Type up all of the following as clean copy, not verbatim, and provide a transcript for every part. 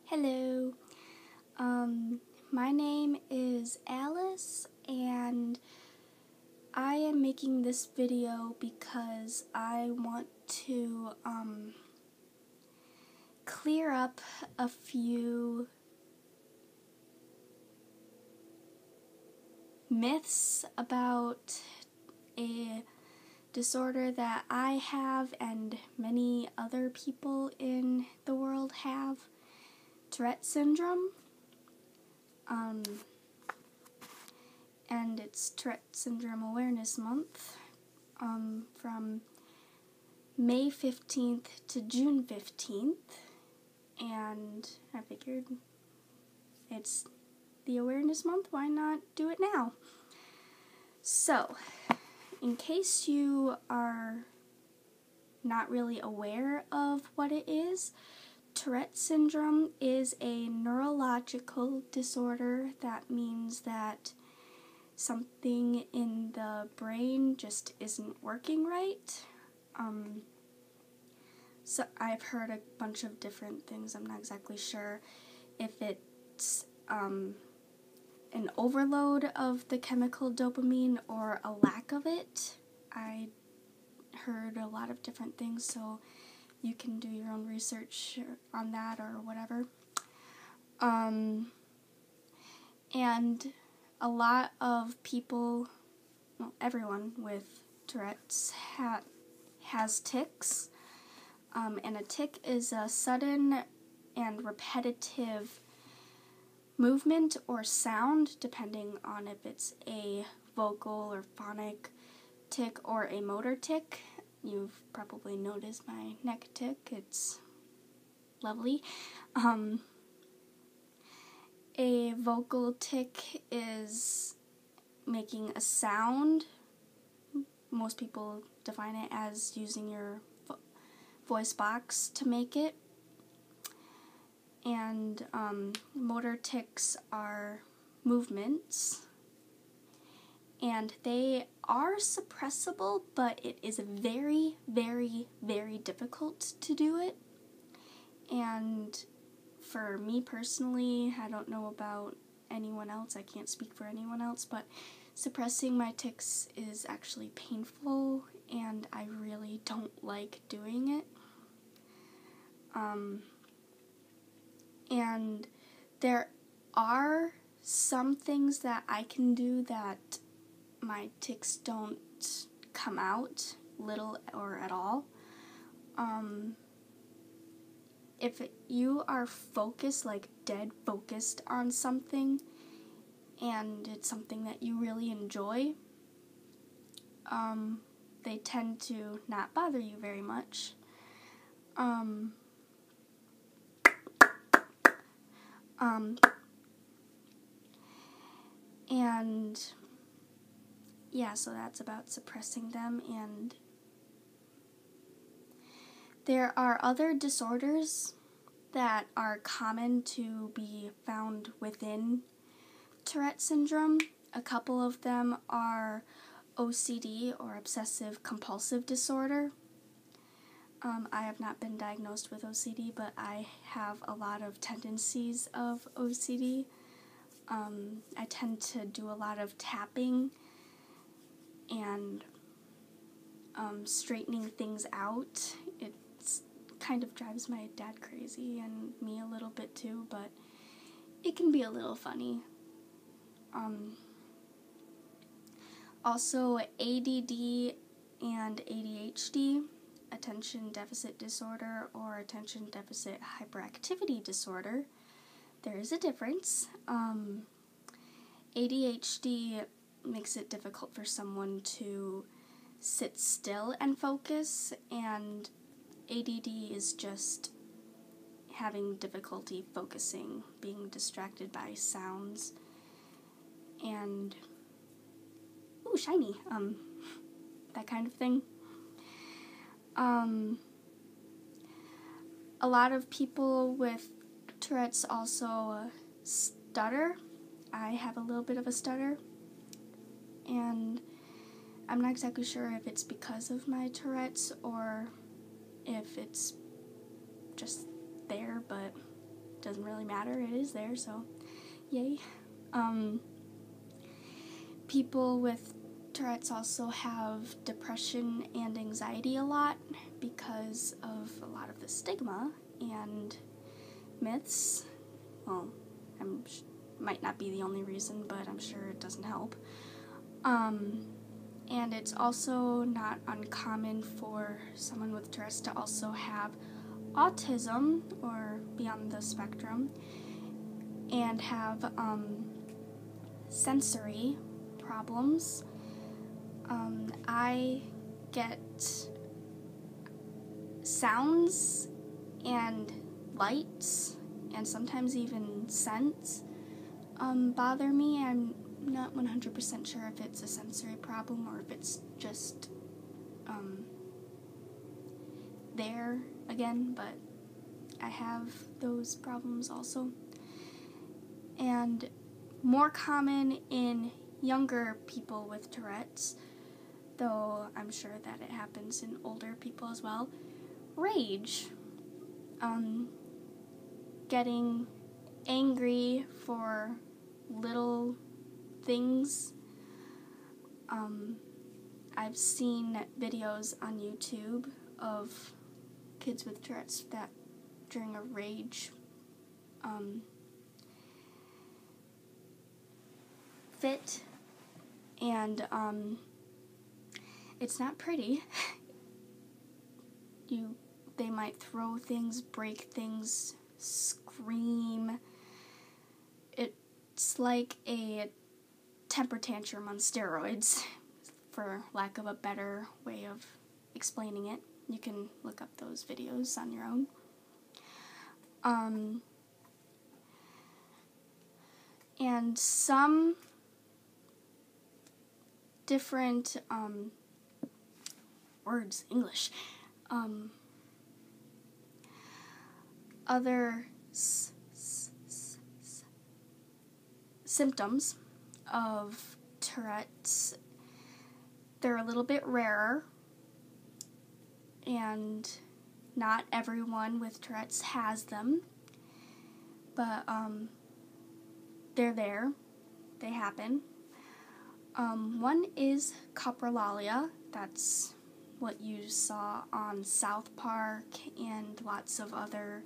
Hello, my name is Alice, and I am making this video because I want to clear up a few myths about a disorder that I have and many other people in the world have. Tourette Syndrome, and it's Tourette Syndrome Awareness Month from May 15th to June 15th, and I figured it's the Awareness Month, why not do it now? So, in case you are not really aware of what it is, Tourette syndrome is a neurological disorder. That means that something in the brain just isn't working right. So I've heard a bunch of different things. I'm not exactly sure if it's an overload of the chemical dopamine or a lack of it. I heard a lot of different things, so you can do your own research on that or whatever. And a lot of people, well, everyone with Tourette's has tics. And a tic is a sudden and repetitive movement or sound, depending on if it's a vocal or phonic tic or a motor tic. You've probably noticed my neck tic. It's lovely. A vocal tic is making a sound. Most people define it as using your voice box to make it. And motor tics are movements. And they are suppressible, but it is very, very, very difficult to do it. And for me personally, I don't know about anyone else, I can't speak for anyone else, but suppressing my tics is actually painful, and I really don't like doing it. And there are some things that I can do that my tics don't come out, little or at all. If you are focused, like dead focused on something, and it's something that you really enjoy, they tend to not bother you very much. And yeah, so that's about suppressing them. And there are other disorders that are common to be found within Tourette syndrome. A couple of them are OCD, or obsessive compulsive disorder. I have not been diagnosed with OCD, but I have a lot of tendencies of OCD. I tend to do a lot of tapping and straightening things out. It kind of drives my dad crazy, and me a little bit too, but it can be a little funny. Also, ADD and ADHD, attention deficit disorder or attention deficit hyperactivity disorder. There is a difference. ADHD makes it difficult for someone to sit still and focus, and ADD is just having difficulty focusing, being distracted by sounds, and ooh, shiny, that kind of thing. A lot of people with Tourette's also stutter. I have a little bit of a stutter, and I'm not exactly sure if it's because of my Tourette's or if it's just there, but doesn't really matter. It is there, so yay. People with Tourette's also have depression and anxiety a lot because of a lot of the stigma and myths. Well, might not be the only reason, but I'm sure it doesn't help. And it's also not uncommon for someone with Tourette's to also have autism or be on the spectrum and have sensory problems. I get sounds and lights and sometimes even scents bother me. I'm not 100% sure if it's a sensory problem or if it's just there again, but I have those problems also. And more common in younger people with Tourette's, though I'm sure that it happens in older people as well, rage. Getting angry for little things. I've seen videos on YouTube of kids with Tourette's that during a rage fit, and it's not pretty. They might throw things, break things, scream. It's like a temper tantrum on steroids, for lack of a better way of explaining it. You can look up those videos on your own. And some different words, English, other symptoms of Tourette's, they're a little bit rarer, and not everyone with Tourette's has them, but they're there, they happen. One is coprolalia. That's what you saw on South Park and lots of other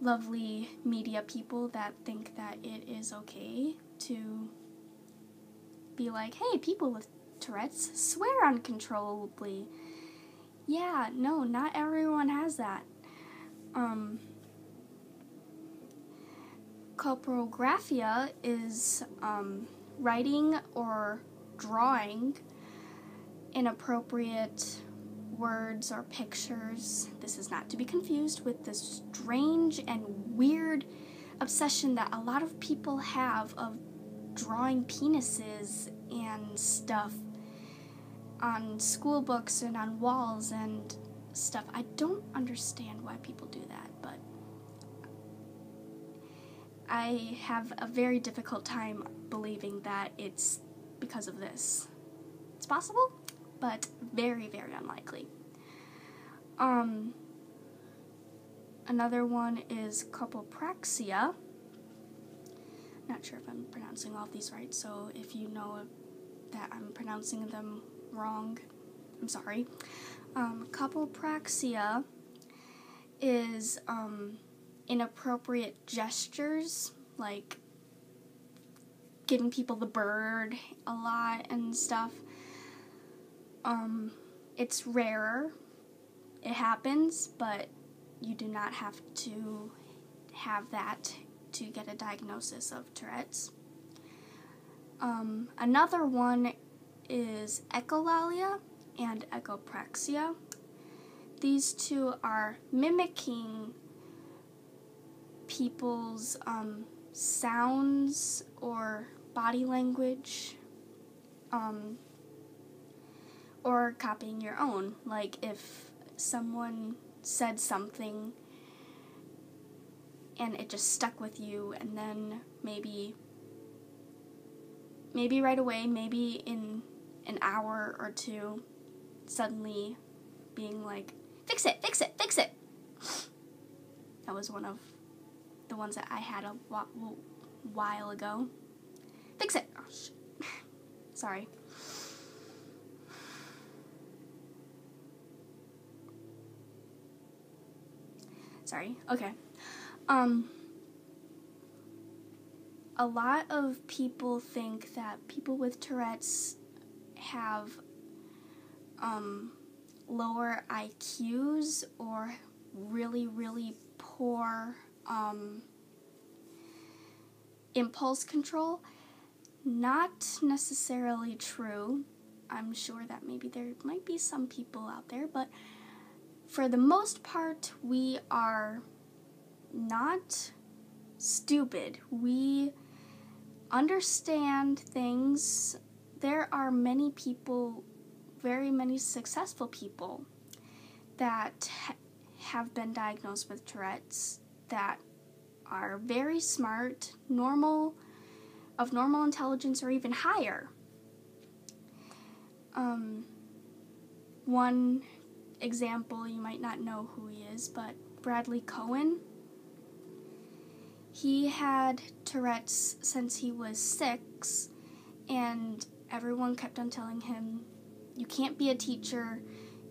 lovely media people that think that it is okay to be like, hey, people with Tourette's swear uncontrollably. Yeah, no, not everyone has that. Coprographia is writing or drawing inappropriate words or pictures. This is not to be confused with the strange and weird obsession that a lot of people have of drawing penises and stuff on school books and on walls and stuff. I don't understand why people do that, but I have a very difficult time believing that it's because of this. It's possible, but very, very unlikely. Another one is copopraxia. Not sure if I'm pronouncing all of these right, so if you know that I'm pronouncing them wrong, I'm sorry. Copopraxia is inappropriate gestures, like giving people the bird a lot and stuff. It's rarer. It happens, but you do not have to have that to get a diagnosis of Tourette's. Another one is echolalia and echopraxia. These two are mimicking people's sounds or body language, or copying your own. Like if someone said something and it just stuck with you, and then maybe right away, maybe in an hour or two, suddenly being like, fix it, fix it, fix it. That was one of the ones that I had a while ago. Fix it. Oh, shit. Sorry. Sorry. Okay. A lot of people think that people with Tourette's have lower IQs or really, really poor impulse control. Not necessarily true. I'm sure that maybe there might be some people out there, but for the most part, we are not stupid. We understand things. There are many people, very many successful people that have been diagnosed with Tourette's that are very smart, of normal intelligence or even higher. One example, you might not know who he is, but Bradley Cohen. He had Tourette's since he was 6, and everyone kept on telling him, you can't be a teacher,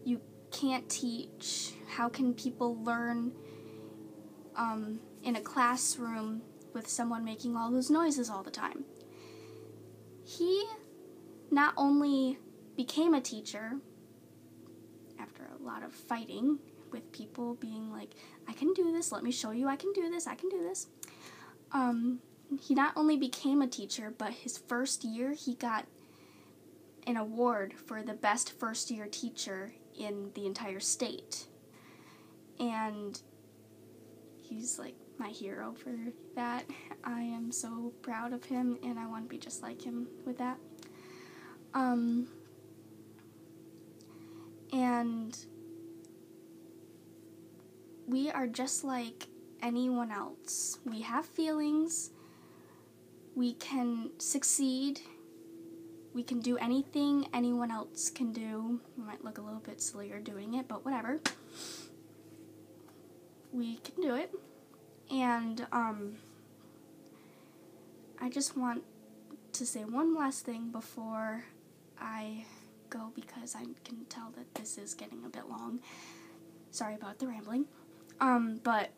you can't teach, how can people learn in a classroom with someone making all those noises all the time? He not only became a teacher after a lot of fighting with people being like, I can do this, let me show you, I can do this. He not only became a teacher, but his first year he got an award for the best first-year teacher in the entire state. And he's like my hero for that. I am so proud of him, and I want to be just like him with that. And we are just like anyone else. We have feelings. We can succeed. We can do anything anyone else can do. We might look a little bit sillier doing it, but whatever. We can do it. And I just want to say one last thing before I go, because I can tell that this is getting a bit long. Sorry about the rambling. But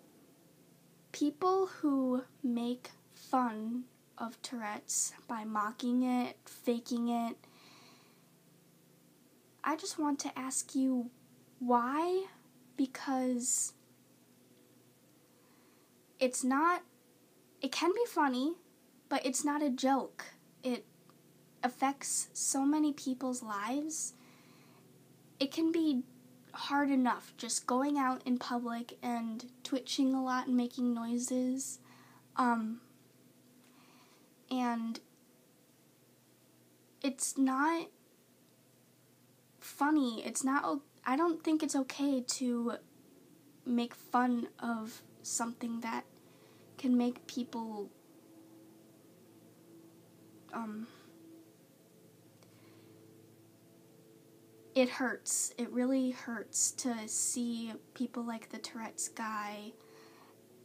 people who make fun of Tourette's by mocking it, faking it, I just want to ask you why, because it can be funny, but it's not a joke. It affects so many people's lives. It can be hard enough just going out in public and twitching a lot and making noises. And it's not funny. I don't think it's okay to make fun of something that can make people it hurts. It really hurts to see people like the Tourette's guy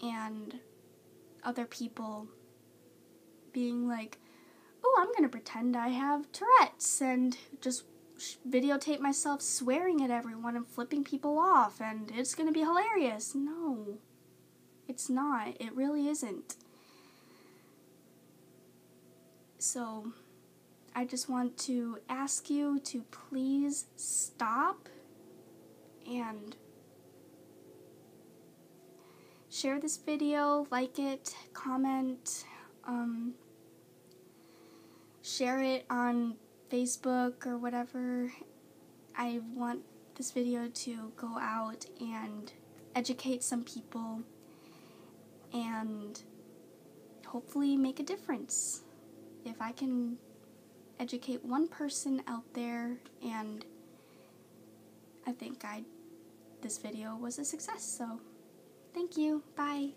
and other people being like, oh, I'm gonna pretend I have Tourette's and just videotape myself swearing at everyone and flipping people off and it's gonna be hilarious. No, it's not. It really isn't. So I just want to ask you to please stop and share this video, like it, comment, share it on Facebook or whatever. I want this video to go out and educate some people and hopefully make a difference. If I can educate one person out there, and I think this video was a success, so thank you, bye.